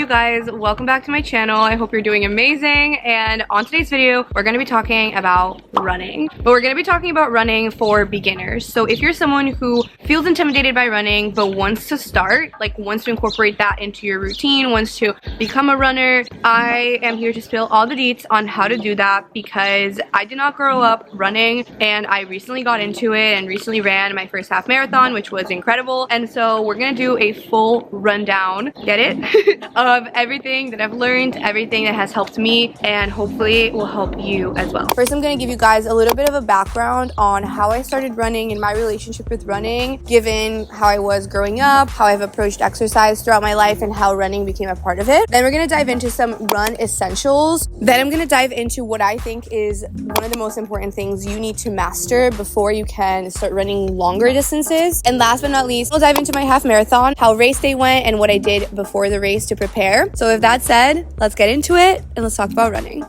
you guys? Welcome back to my channel. I hope you're doing amazing. And on today's video, we're going to be talking about running. But we're going to be talking about running for beginners. So if you're someone who feels intimidated by running but wants to start, like wants to incorporate that into your routine, wants to become a runner, I am here to spill all the deets on how to do that because I did not grow up running and I recently got into it and recently ran my first half marathon, which was incredible. And so we're going to do a full rundown, get it, of everything that I've learned, everything that has helped me, and hopefully it will help you as well. First, I'm going to give you guys a little bit of a background on how I started running and my relationship with running, given how I was growing up, how I've approached exercise throughout my life, and how running became a part of it. Then we're going to dive into some run essentials. Then I'm going to dive into what I think is one of the most important things you need to master before you can start running longer distances. And last but not least, I'll dive into my half marathon, how race day went, and what I did before the race to prepare. So with that said, let's get into it and let's talk about running.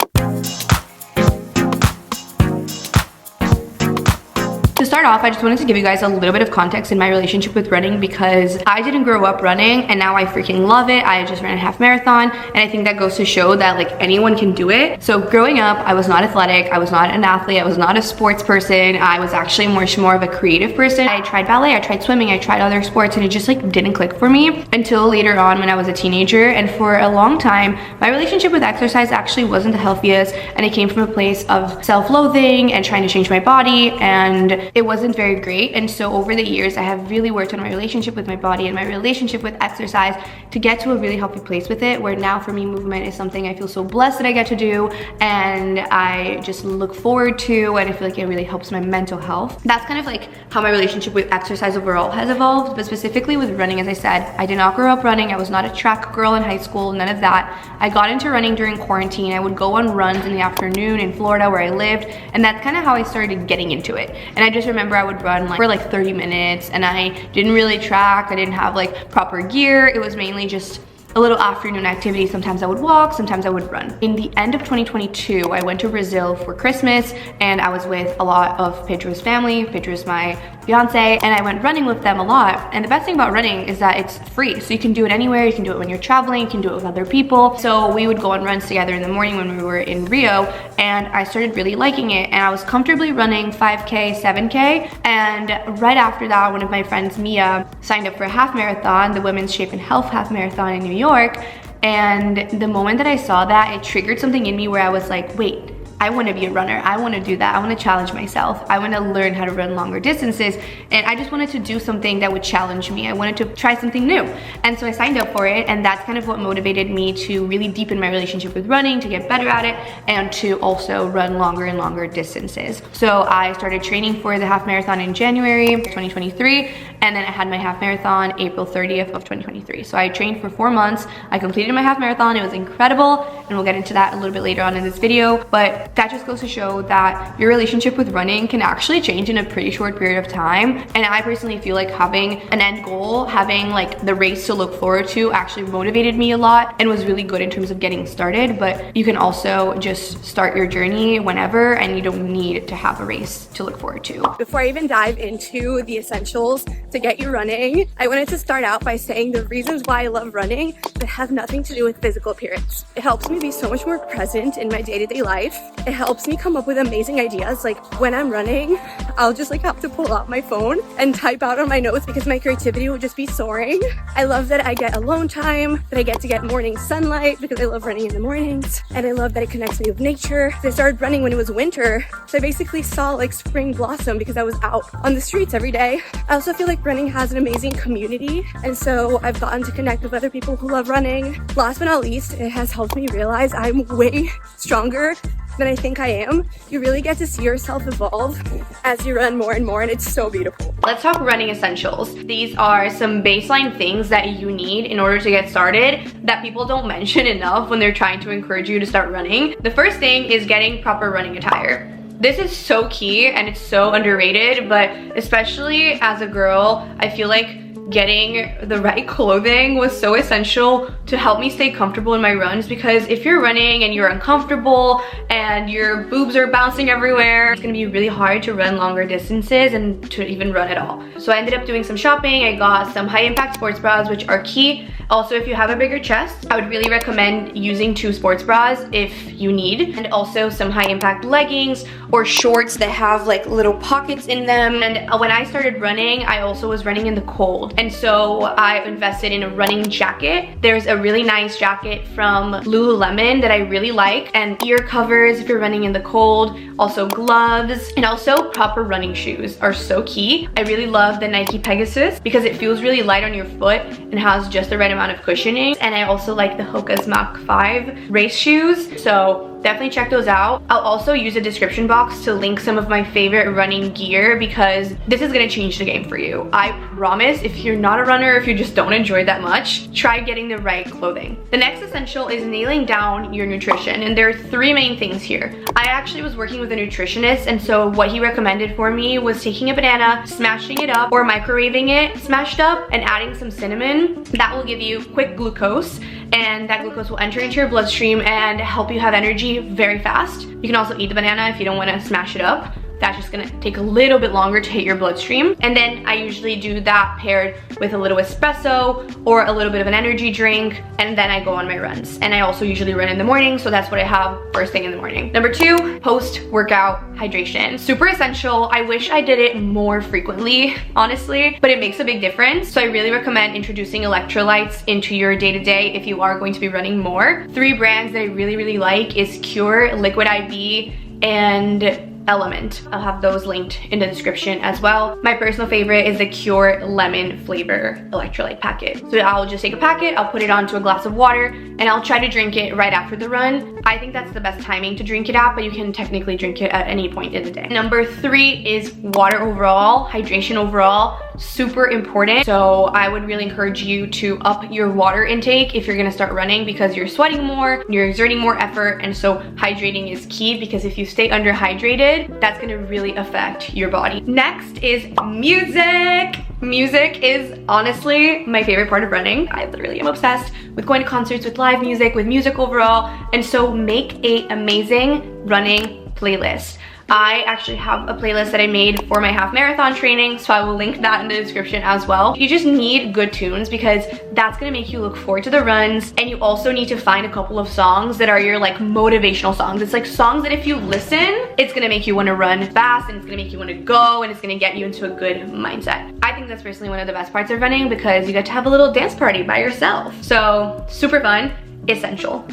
To start off, I just wanted to give you guys a little bit of context in my relationship with running because I didn't grow up running and now I freaking love it. I just ran a half marathon and I think that goes to show that like anyone can do it. So growing up, I was not athletic, I was not an athlete, I was not a sports person. I was actually more of a creative person. I tried ballet, I tried swimming, I tried other sports and it just like didn't click for me until later on when I was a teenager. And for a long time, my relationship with exercise actually wasn't the healthiest and it came from a place of self-loathing and trying to change my body, and it wasn't very great. And so over the years, I have really worked on my relationship with my body and my relationship with exercise to get to a really healthy place with it, where now for me, movement is something I feel so blessed that I get to do and I just look forward to, and I feel like it really helps my mental health. That's kind of like how my relationship with exercise overall has evolved, but specifically with running, as I said, I did not grow up running. I was not a track girl in high school, none of that. I got into running during quarantine. I would go on runs in the afternoon in Florida where I lived, and that's kind of how I started getting into it. And I just remember I would run for like 30 minutes and I didn't really track. I didn't have like proper gear. It was mainly just a little afternoon activity. Sometimes I would walk, sometimes I would run. In the end of 2022, I went to Brazil for Christmas and I was with a lot of Pedro's family. Pedro's my fiance, and I went running with them a lot. And the best thing about running is that it's free. So you can do it anywhere. You can do it when you're traveling, you can do it with other people. So we would go on runs together in the morning when we were in Rio, and I started really liking it. And I was comfortably running 5K, 7K. And right after that, one of my friends, Mia, signed up for a half marathon, the Women's Shape and Health Half Marathon in New York. And the moment that I saw that, it triggered something in me where I was like, wait, I want to be a runner. I want to do that. I want to challenge myself. I want to learn how to run longer distances. And I just wanted to do something that would challenge me. I wanted to try something new. And so I signed up for it. And that's kind of what motivated me to really deepen my relationship with running, to get better at it, and to also run longer and longer distances. So I started training for the half marathon in January 2023. And then I had my half marathon April 30th of 2023. So I trained for 4 months. I completed my half marathon. It was incredible. And we'll get into that a little bit later on in this video. But that just goes to show that your relationship with running can actually change in a pretty short period of time. And I personally feel like having an end goal, having like the race to look forward to, actually motivated me a lot and was really good in terms of getting started. But you can also just start your journey whenever, and you don't need to have a race to look forward to. Before I even dive into the essentials to get you running, I wanted to start out by saying the reasons why I love running that have nothing to do with physical appearance. It helps me be so much more present in my day-to-day life. It helps me come up with amazing ideas. Like when I'm running, I'll just like have to pull out my phone and type out on my notes because my creativity will just be soaring. I love that I get alone time, that I get to get morning sunlight because I love running in the mornings. And I love that it connects me with nature. I started running when it was winter. So I basically saw like spring blossom because I was out on the streets every day. I also feel like running has an amazing community. And so I've gotten to connect with other people who love running. Last but not least, it has helped me realize I'm way stronger than I think I am. You really get to see yourself evolve as you run more and more, and it's so beautiful. Let's talk running essentials. These are some baseline things that you need in order to get started that people don't mention enough when they're trying to encourage you to start running. The first thing is getting proper running attire. This is so key and it's so underrated, but especially as a girl, I feel like getting the right clothing was so essential to help me stay comfortable in my runs, because if you're running and you're uncomfortable and your boobs are bouncing everywhere, it's gonna be really hard to run longer distances and to even run at all. So I ended up doing some shopping. I got some high impact sports bras, which are key. Also, if you have a bigger chest, I would really recommend using 2 sports bras if you need, and also some high impact leggings or shorts that have like little pockets in them. And when I started running, I also was running in the cold, and so I invested in a running jacket. There's a really nice jacket from Lululemon that I really like, and ear covers if you're running in the cold, also gloves, and also proper running shoes are so key. I really love the Nike Pegasus because it feels really light on your foot and has just the right amount of cushioning. And I also like the Hoka's Mach 5 race shoes, so definitely check those out. I'll also use a description box to link some of my favorite running gear, because this is gonna change the game for you. I promise. If you're not a runner, if you just don't enjoy that much, try getting the right clothing. The next essential is nailing down your nutrition, and there are 3 main things here. I actually was working with a nutritionist, and so what he recommended for me was taking a banana, smashing it up or microwaving it smashed up, and adding some cinnamon. That will give you quick glucose, and that glucose will enter into your bloodstream and help you have energy very fast. You can also eat the banana if you don't want to smash it up. That's just gonna take a little bit longer to hit your bloodstream. And then I usually do that paired with a little espresso or a little bit of an energy drink, and then I go on my runs. And I also usually run in the morning, so that's what I have first thing in the morning. Number 2, post-workout hydration. Super essential. I wish I did it more frequently, honestly, but it makes a big difference. So I really recommend introducing electrolytes into your day-to-day if you are going to be running more. 3 brands that I really like is Cure, Liquid IV, and Element. I'll have those linked in the description as well. My personal favorite is the Cure lemon flavor electrolyte packet. So I'll just take a packet, I'll put it onto a glass of water, and I'll try to drink it right after the run. I think that's the best timing to drink it at, but you can technically drink it at any point in the day. Number 3 is water overall, hydration overall. Super important. So I would really encourage you to up your water intake if you're gonna start running, because you're sweating more, you're exerting more effort, and so hydrating is key, because if you stay underhydrated, that's gonna really affect your body. Next is music. Music is honestly my favorite part of running. I literally am obsessed with going to concerts, with live music, with music overall, and so make an amazing running playlist. I actually have a playlist that I made for my half marathon training, so I will link that in the description as well. You just need good tunes, because that's gonna make you look forward to the runs, and you also need to find a couple of songs that are your like motivational songs. It's like songs that if you listen, it's gonna make you wanna run fast, and it's gonna make you wanna go, and it's gonna get you into a good mindset. I think that's personally one of the best parts of running, because you get to have a little dance party by yourself. So super fun, essential.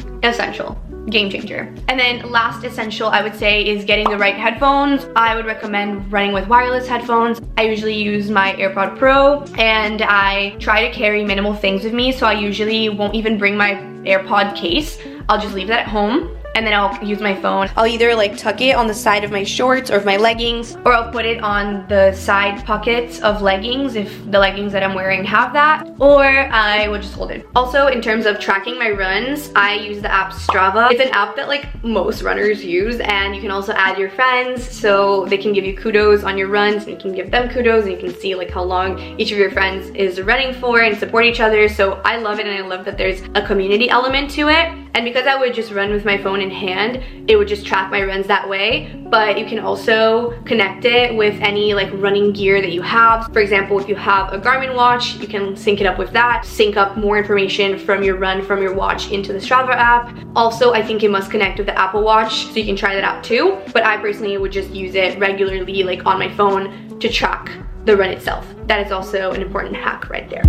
Game changer. And then last essential I would say is getting the right headphones. I would recommend running with wireless headphones. I usually use my AirPod Pro, and I try to carry minimal things with me, so I usually won't even bring my AirPod case. I'll just leave that at home, and then I'll use my phone. I'll either like tuck it on the side of my shorts or of my leggings, or I'll put it on the side pockets of leggings if the leggings that I'm wearing have that, or I would just hold it. Also, in terms of tracking my runs, I use the app Strava. It's an app that like most runners use, and you can also add your friends so they can give you kudos on your runs, and you can give them kudos, and you can see like how long each of your friends is running for and support each other. So I love it, and I love that there's a community element to it. And because I would just run with my phone in hand, it would just track my runs that way. But you can also connect it with any like running gear that you have. For example, if you have a Garmin watch, you can sync it up with that, sync up more information from your run from your watch into the Strava app. Also, I think it must connect with the Apple Watch, so you can try that out too. But I personally would just use it regularly like on my phone to track the run itself. That is also an important hack right there.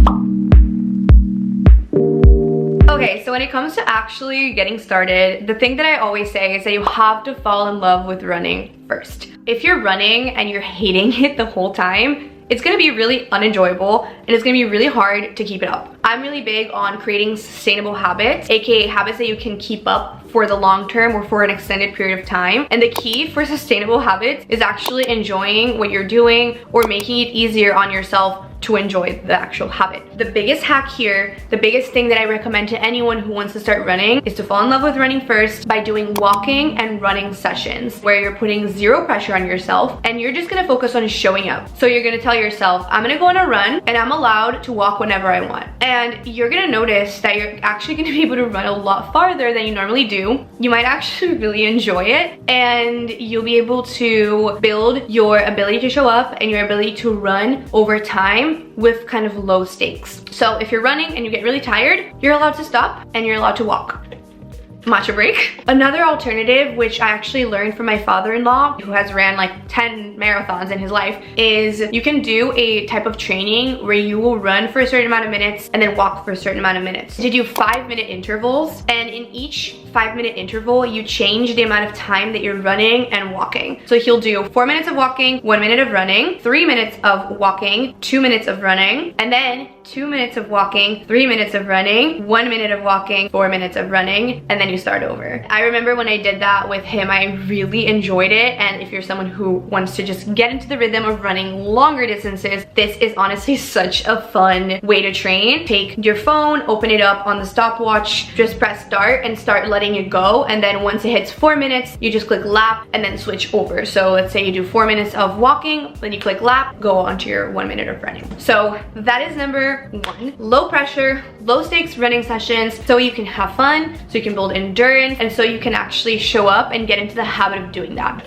Okay, so when it comes to actually getting started, the thing that I always say is that you have to fall in love with running first. If you're running and you're hating it the whole time, it's gonna be really unenjoyable, and it's gonna be really hard to keep it up. I'm really big on creating sustainable habits, aka habits that you can keep up for the long term or for an extended period of time. And the key for sustainable habits is actually enjoying what you're doing, or making it easier on yourself to enjoy the actual habit. the biggest hack here, the biggest thing that I recommend to anyone who wants to start running is to fall in love with running first by doing walking and running sessions where you're putting zero pressure on yourself and you're just gonna focus on showing up. So you're gonna tell yourself, I'm gonna go on a run and I'm allowed to walk whenever I want. And you're gonna notice that you're actually gonna be able to run a lot farther than you normally do. You might actually really enjoy it, and you'll be able to build your ability to show up and your ability to run over time with kind of low stakes. So if you're running and you get really tired, you're allowed to stop and you're allowed to walk. Matcha break. Another alternative, which I actually learned from my father-in-law, who has ran like 10 marathons in his life, is you can do a type of training where you will run for a certain amount of minutes and then walk for a certain amount of minutes. You do 5-minute intervals, and in each 5-minute interval, you change the amount of time that you're running and walking. So he'll do 4 minutes of walking, 1 minute of running, 3 minutes of walking, 2 minutes of running, and then 2 minutes of walking, 3 minutes of running, 1 minute of walking, 4 minutes of running, and then you start over. I remember when I did that with him, I really enjoyed it. And if you're someone who wants to just get into the rhythm of running longer distances, this is honestly such a fun way to train. Take your phone, open it up on the stopwatch, just press start and start letting it go. And then once it hits 4 minutes, you just click lap and then switch over. So let's say you do 4 minutes of walking, then you click lap, go on to your 1 minute of running. So that is number 1. Low pressure, low stakes running sessions so you can have fun, so you can build endurance, and so you can actually show up and get into the habit of doing that.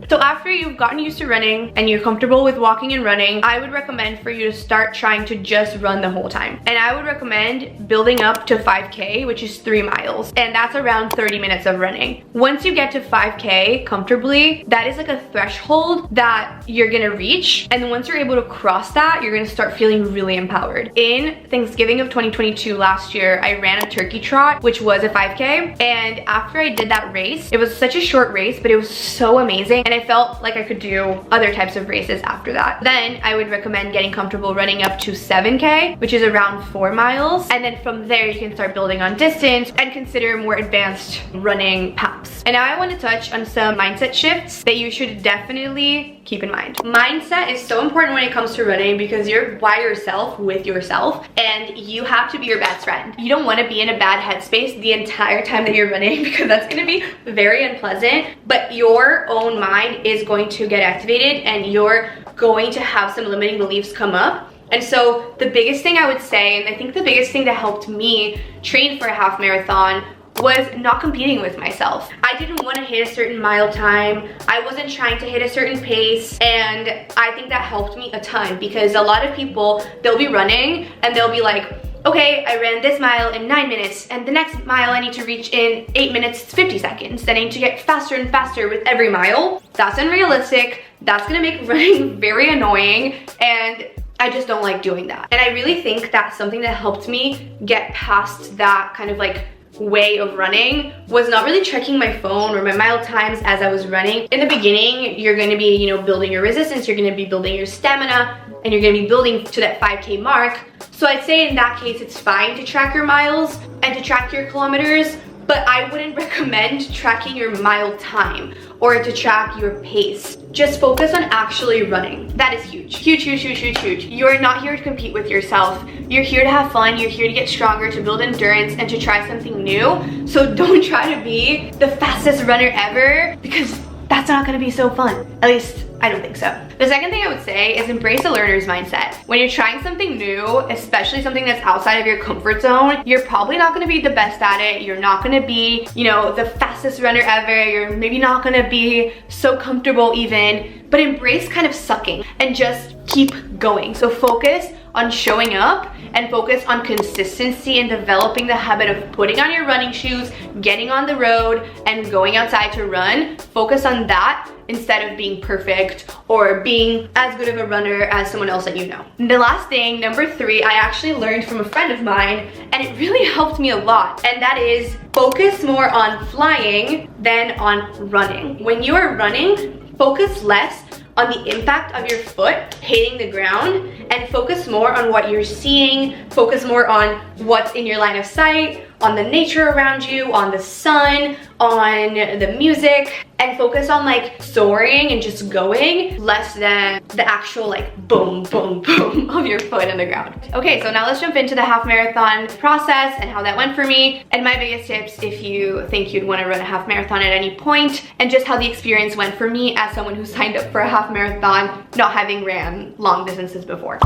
So after you've gotten used to running and you're comfortable with walking and running, I would recommend for you to start trying to just run the whole time. And I would recommend building up to 5K, which is 3 miles. And that's around 30 minutes of running. Once you get to 5K comfortably, that is like a threshold that you're gonna reach. And once you're able to cross that, you're gonna start feeling really empowered. In Thanksgiving of 2022 last year, I ran a turkey trot, which was a 5K. And after I did that race, it was such a short race, but it was so amazing. And I felt like I could do other types of races after that. Then I would recommend getting comfortable running up to 7K, which is around 4 miles. And then from there, you can start building on distance and consider more advanced running paths. And now I want to touch on some mindset shifts that you should definitely keep in mind. Mindset is so important when it comes to running because you're by yourself with yourself and you have to be your best friend. You don't want to be in a bad headspace the entire time that you're running because that's going to be very unpleasant, but your own mind is going to get activated and you're going to have some limiting beliefs come up. And so the biggest thing I would say, and I think the biggest thing that helped me train for a half marathon, was not competing with myself. I didn't want to hit a certain mile time. I wasn't trying to hit a certain pace. And I think that helped me a ton because a lot of people, they'll be running and they'll be like, okay, I ran this mile in 9 minutes and the next mile I need to reach in 8 minutes 50 seconds. Then I need to get faster and faster with every mile. That's unrealistic. That's gonna make running very annoying, and I just don't like doing that. And I really think that's something that helped me get past that kind of like way of running was not really checking my phone or my mile times as I was running. In the beginning, you're going to be, you know, building your resistance, you're going to be building your stamina, and you're going to be building to that 5K mark. So I'd say in that case, it's fine to track your miles and to track your kilometers, but I wouldn't recommend tracking your mile time or to track your pace. Just focus on actually running. That is huge. Huge, huge, huge, huge, huge. You're not here to compete with yourself. You're here to have fun. You're here to get stronger, to build endurance, and to try something new. So don't try to be the fastest runner ever because that's not gonna be so fun. At least, I don't think so. The second thing I would say is embrace a learner's mindset. When you're trying something new, especially something that's outside of your comfort zone, you're probably not gonna be the best at it. You're not gonna be, you know, the fastest runner ever. You're maybe not gonna be so comfortable even, but embrace kind of sucking and just keep going. So focus on showing up and focus on consistency and developing the habit of putting on your running shoes, getting on the road, and going outside to run. Focus on that instead of being perfect or being as good of a runner as someone else that you know. The last thing, number 3, I actually learned from a friend of mine, and it really helped me a lot, and that is focus more on flying than on running. When you are running, focus less on the impact of your foot hitting the ground and focus more on what you're seeing, focus more on what's in your line of sight, on the nature around you, on the sun, on the music, and focus on like soaring and just going, less than the actual like boom, boom, boom of your foot in the ground. Okay, so now let's jump into the half marathon process and how that went for me, and my biggest tips if you think you'd want to run a half marathon at any point, and just how the experience went for me as someone who signed up for a half marathon not having ran long distances before.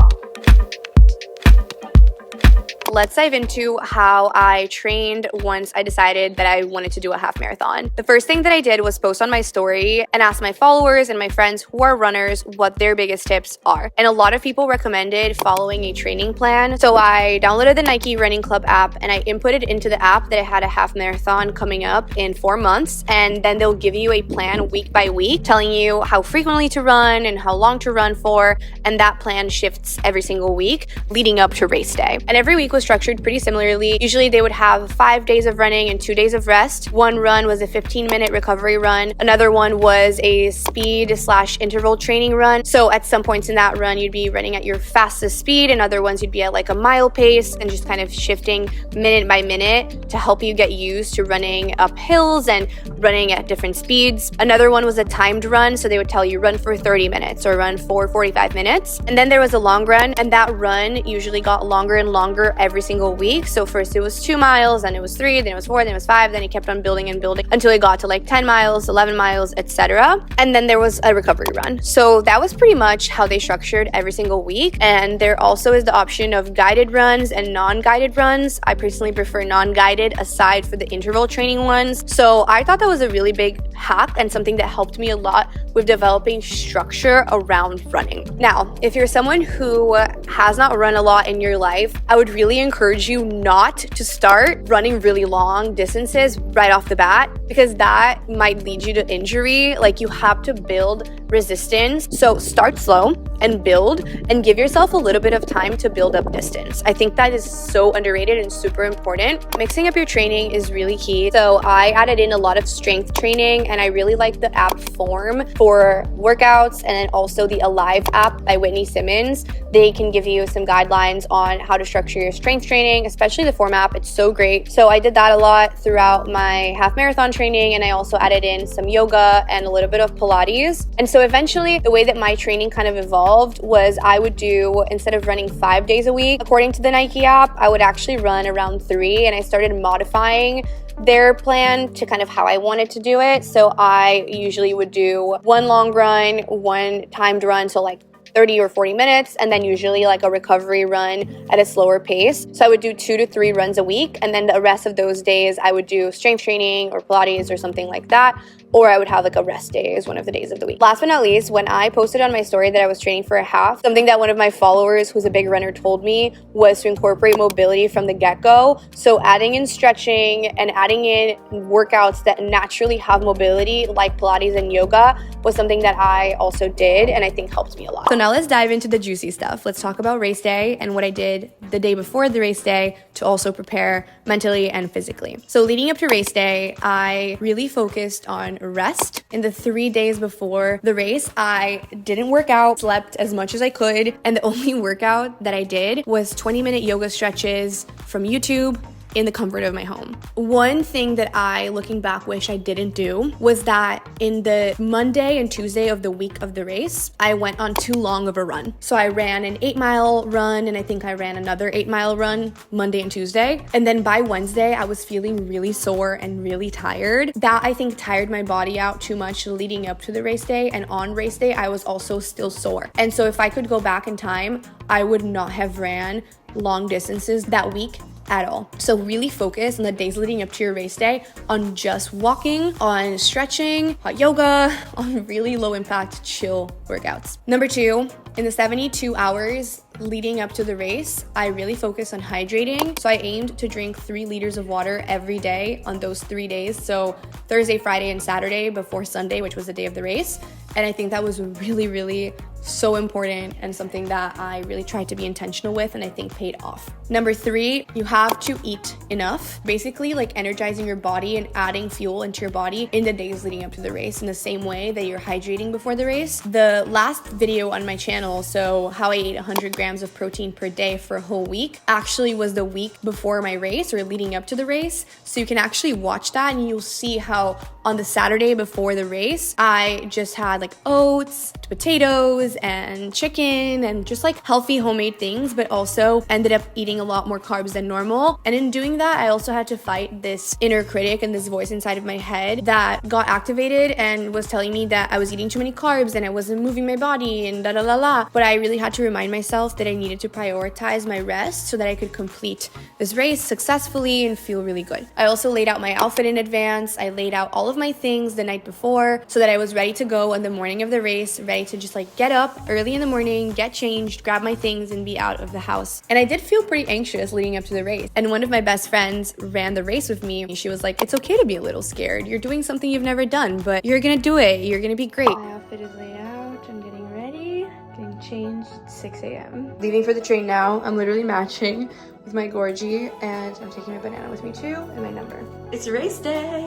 Let's dive into how I trained once I decided that I wanted to do a half marathon. The first thing that I did was post on my story and ask my followers and my friends who are runners what their biggest tips are. And a lot of people recommended following a training plan. So I downloaded the Nike Running Club app and I inputted into the app that I had a half marathon coming up in 4 months. And then they'll give you a plan week by week, telling you how frequently to run and how long to run for. And that plan shifts every single week leading up to race day. And every week was structured pretty similarly. Usually they would have 5 days of running and 2 days of rest. One run was a 15-minute recovery run. Another one was a speed/interval training run. So at some points in that run, you'd be running at your fastest speed, and other ones you'd be at like a mile pace, and just kind of shifting minute by minute to help you get used to running up hills and running at different speeds. Another one was a timed run. So they would tell you run for 30 minutes or run for 45 minutes. And then there was a long run, and that run usually got longer and longer every single week. So first it was 2 miles, then it was 3, then it was 4, then it was 5, then it kept on building and building until it got to like 10 miles, 11 miles, etc. And then there was a recovery run. So that was pretty much how they structured every single week. And there also is the option of guided runs and non-guided runs. I personally prefer non-guided aside for the interval training ones. So I thought that was a really big hack and something that helped me a lot with developing structure around running. Now, if you're someone who has not run a lot in your life, I would really encourage you not to start running really long distances right off the bat, because that might lead you to injury. Like, you have to build resistance. So start slow and build, and give yourself a little bit of time to build up distance. I think that is so underrated and super important. Mixing up your training is really key. So I added in a lot of strength training, and I really like the app Form for workouts, and then also the Alive app by Whitney Simmons. They can give you some guidelines on how to structure your strength training, especially the Form app. It's so great. So I did that a lot throughout my half marathon training, and I also added in some yoga and a little bit of Pilates. And so eventually the way that my training kind of evolved was I would do, instead of running 5 days a week, according to the Nike app, I would actually run around 3, and I started modifying their plan to kind of how I wanted to do it. So I usually would do 1 long run, 1 timed run, so like 30 or 40 minutes, and then usually like a recovery run at a slower pace. So I would do 2 to 3 runs a week, and then the rest of those days I would do strength training or Pilates or something like that, or I would have like a rest day as one of the days of the week. Last but not least, when I posted on my story that I was training for a half, something that one of my followers who's a big runner told me was to incorporate mobility from the get-go. So adding in stretching and adding in workouts that naturally have mobility like Pilates and yoga was something that I also did, and I think helped me a lot. So now let's dive into the juicy stuff. Let's talk about race day and what I did the day before the race day to also prepare mentally and physically. So leading up to race day, I really focused on rest. In the 3 days before the race, I didn't work out, slept as much as I could, and the only workout that I did was 20-minute yoga stretches from YouTube in the comfort of my home. One thing that I, looking back, wish I didn't do was that in the Monday and Tuesday of the week of the race, I went on too long of a run. So I ran an 8-mile run, and I think I ran another 8-mile run Monday and Tuesday. And then by Wednesday, I was feeling really sore and really tired. That, I think, tired my body out too much leading up to the race day. And on race day, I was also still sore. And so if I could go back in time, I would not have ran long distances that week at all. So really focus on the days leading up to your race day on just walking, on stretching, hot yoga, on really low impact, chill workouts. Number 2, in the 72 hours leading up to the race, I really focused on hydrating. So I aimed to drink 3 liters of water every day on those 3 days. So Thursday, Friday, and Saturday before Sunday, which was the day of the race. And I think that was really, really so important and something that I really tried to be intentional with and I think paid off. Number 3, you have to eat enough. Basically like energizing your body and adding fuel into your body in the days leading up to the race in the same way that you're hydrating before the race. The last video on my channel, so how I ate 100 grams of protein per day for a whole week, actually was the week before my race or leading up to the race. So you can actually watch that and you'll see how on the Saturday before the race, I just had like oats, potatoes, and chicken and just like healthy homemade things, but also ended up eating a lot more carbs than normal. And in doing that, I also had to fight this inner critic and this voice inside of my head that got activated and was telling me that I was eating too many carbs and I wasn't moving my body and da da la la. But I really had to remind myself that I needed to prioritize my rest so that I could complete this race successfully and feel really good. I also laid out my outfit in advance. I laid out all of my things the night before so that I was ready to go on the morning of the race, ready to just like get up early in the morning, get changed, grab my things and be out of the house. And I did feel pretty anxious leading up to the race. And one of my best friends ran the race with me. She was like, it's okay to be a little scared. You're doing something you've never done, but you're gonna do it. You're gonna be great. My outfit is laid out. I'm getting ready, getting changed at 6 a.m. Leaving for the train now. I'm literally matching with my Gorgie and I'm taking my banana with me too and my number. It's race day.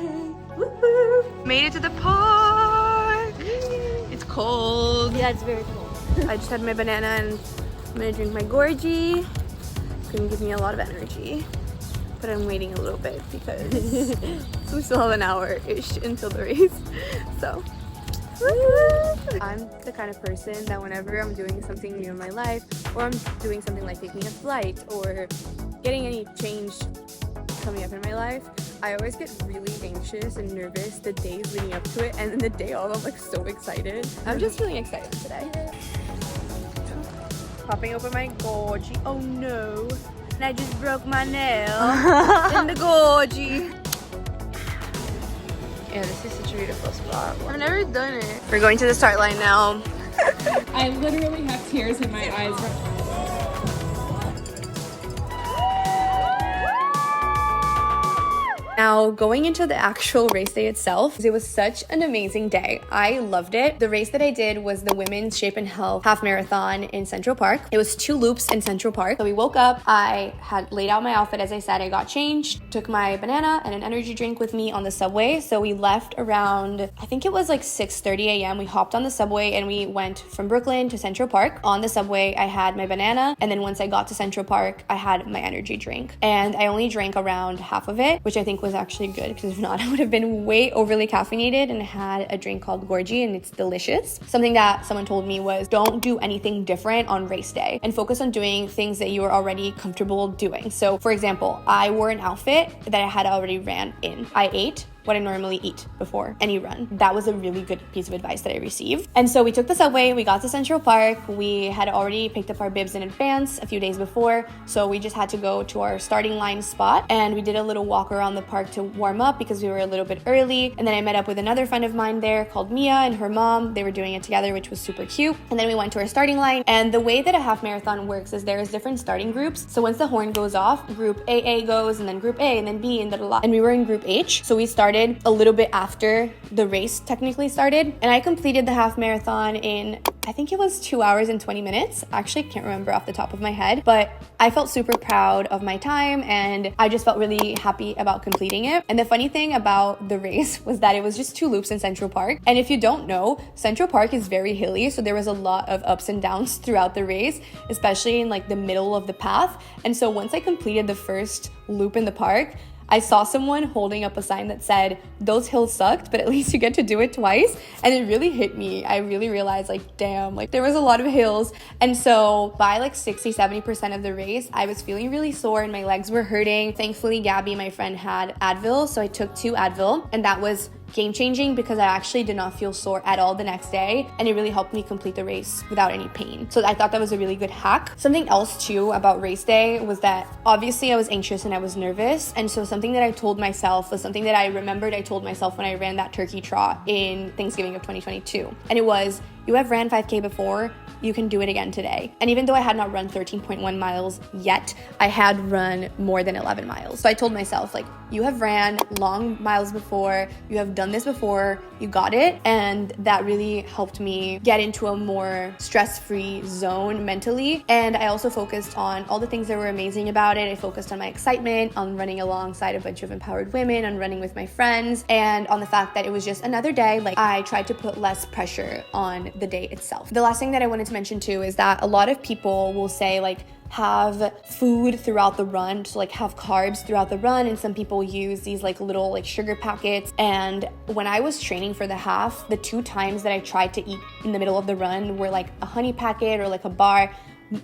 Woo-hoo. Made it to the park. It's cold. Yeah, it's very cold. I just had my banana and I'm gonna drink my Gorgie. It's gonna give me a lot of energy. But I'm waiting a little bit because we still have an hour-ish until the race. So, I'm the kind of person that whenever I'm doing something new in my life, or I'm doing something like taking a flight or getting any change coming up in my life, I always get really anxious and nervous the days leading up to it, and then the day of, I'm like so excited. I'm just feeling excited today. Popping open my Gorgie. Oh no. And I just broke my nail in the Gorgie. Yeah, this is such a beautiful spot. I've never done it. We're going to the start line now. I literally have tears in my eyes. Now, going into the actual race day itself, it was such an amazing day. I loved it. The race that I did was the Women's Shape and Health Half Marathon in Central Park. It was 2 loops in Central Park. So we woke up, I had laid out my outfit, as I said, I got changed, took my banana and an energy drink with me on the subway. So we left around, I think it was like 6:30 a.m. We hopped on the subway and we went from Brooklyn to Central Park. On the subway, I had my banana. And then once I got to Central Park, I had my energy drink. And I only drank around half of it, which I think was actually good, because if not, I would have been way overly caffeinated and had a drink called Gorgie, and it's delicious. Something that someone told me was, don't do anything different on race day and focus on doing things that you are already comfortable doing. So for example, I wore an outfit that I had already ran in. I ate what I normally eat before any run. That was a really good piece of advice that I received. And so we took the subway, we got to Central Park. We had already picked up our bibs in advance a few days before. So we just had to go to our starting line spot and we did a little walk around the park to warm up because we were a little bit early. And then I met up with another friend of mine there called Mia and her mom. They were doing it together, which was super cute. And then we went to our starting line. And the way that a half marathon works is there's different starting groups. So once the horn goes off, group AA goes and then group A and then B and da. And we were in group H. So we started a little bit after the race technically started. And I completed the half marathon in, I think it was 2 hours and 20 minutes. Actually, can't remember off the top of my head, but I felt super proud of my time and I just felt really happy about completing it. And the funny thing about the race was that it was just 2 loops in Central Park. And if you don't know, Central Park is very hilly. So there was a lot of ups and downs throughout the race, especially in like the middle of the path. And so once I completed the first loop in the park, I saw someone holding up a sign that said, those hills sucked, but at least you get to do it twice. And it really hit me. I really realized like, damn, like there was a lot of hills. And so by like 60-70% of the race, I was feeling really sore and my legs were hurting. Thankfully, Gabby, my friend, had Advil. So I took 2 Advil and that was game changing because I actually did not feel sore at all the next day. And it really helped me complete the race without any pain. So I thought that was a really good hack. Something else too about race day was that obviously I was anxious and I was nervous. And so something that I told myself was something that I remembered I told myself when I ran that turkey trot in Thanksgiving of 2022. And it was, you have ran 5K before, you can do it again today. And even though I had not run 13.1 miles yet, I had run more than 11 miles. So I told myself, like, you have ran long miles before, you have done this before, you got it. And that really helped me get into a more stress-free zone mentally. And I also focused on all the things that were amazing about it. I focused on my excitement, on running alongside a bunch of empowered women, on running with my friends, and on the fact that it was just another day. Like, I tried to put less pressure on the day itself. The last thing that I wanted to mention too is that a lot of people will say, like, have food throughout the run, so like have carbs throughout the run, and some people use these like little like sugar packets. And when I was training for the half, the 2 times that I tried to eat in the middle of the run were like a honey packet or like a bar.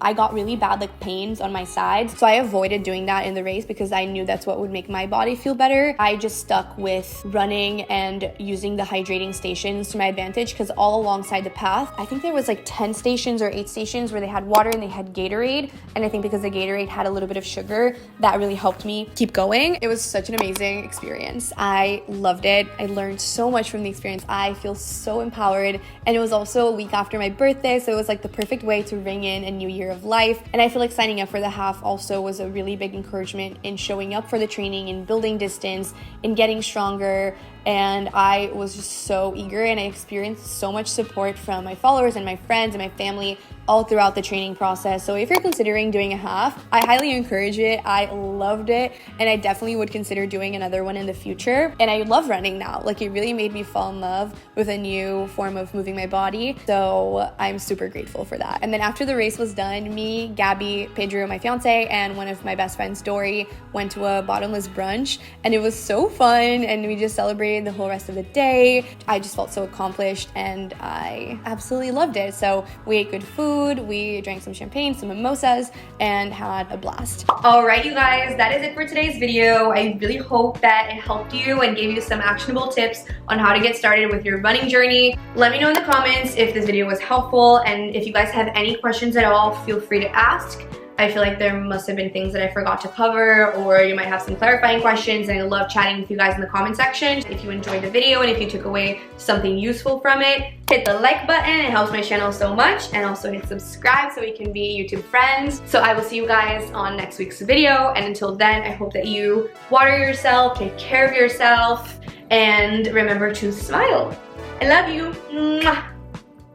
I got really bad like pains on my sides, so I avoided doing that in the race because I knew that's what would make my body feel better. I just stuck with running and using the hydrating stations to my advantage, because all alongside the path, I think there was like 10 stations or 8 stations where they had water and they had Gatorade, and I think because the Gatorade had a little bit of sugar, that really helped me keep going. It was such an amazing experience. I loved it. I learned so much from the experience. I feel so empowered, and it was also a week after my birthday, so it was like the perfect way to ring in a new year of life. And I feel like signing up for the half also was a really big encouragement in showing up for the training, in building distance, in getting stronger. And I was just so eager, and I experienced so much support from my followers and my friends and my family all throughout the training process. So if you're considering doing a half, I highly encourage it. I loved it, and I definitely would consider doing another one in the future. And I love running now. Like, it really made me fall in love with a new form of moving my body. So I'm super grateful for that. And then after the race was done, me, Gabby, Pedro, my fiance, and one of my best friends, Dory, went to a bottomless brunch, and it was so fun, and we just celebrated the whole rest of the day. I just felt so accomplished, and I absolutely loved it. So we ate good food, we drank some champagne, some mimosas, and had a blast. All right, you guys, that is it for today's video. I really hope that it helped you and gave you some actionable tips on how to get started with your running journey. Let me know in the comments if this video was helpful, and if you guys have any questions at all, feel free to ask. I feel like there must have been things that I forgot to cover, or you might have some clarifying questions, and I love chatting with you guys in the comment section. If you enjoyed the video and if you took away something useful from it, hit the like button. It helps my channel so much, and also hit subscribe so we can be YouTube friends. So I will see you guys on next week's video, and until then, I hope that you water yourself, take care of yourself, and remember to smile. I love you. Mwah.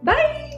Bye.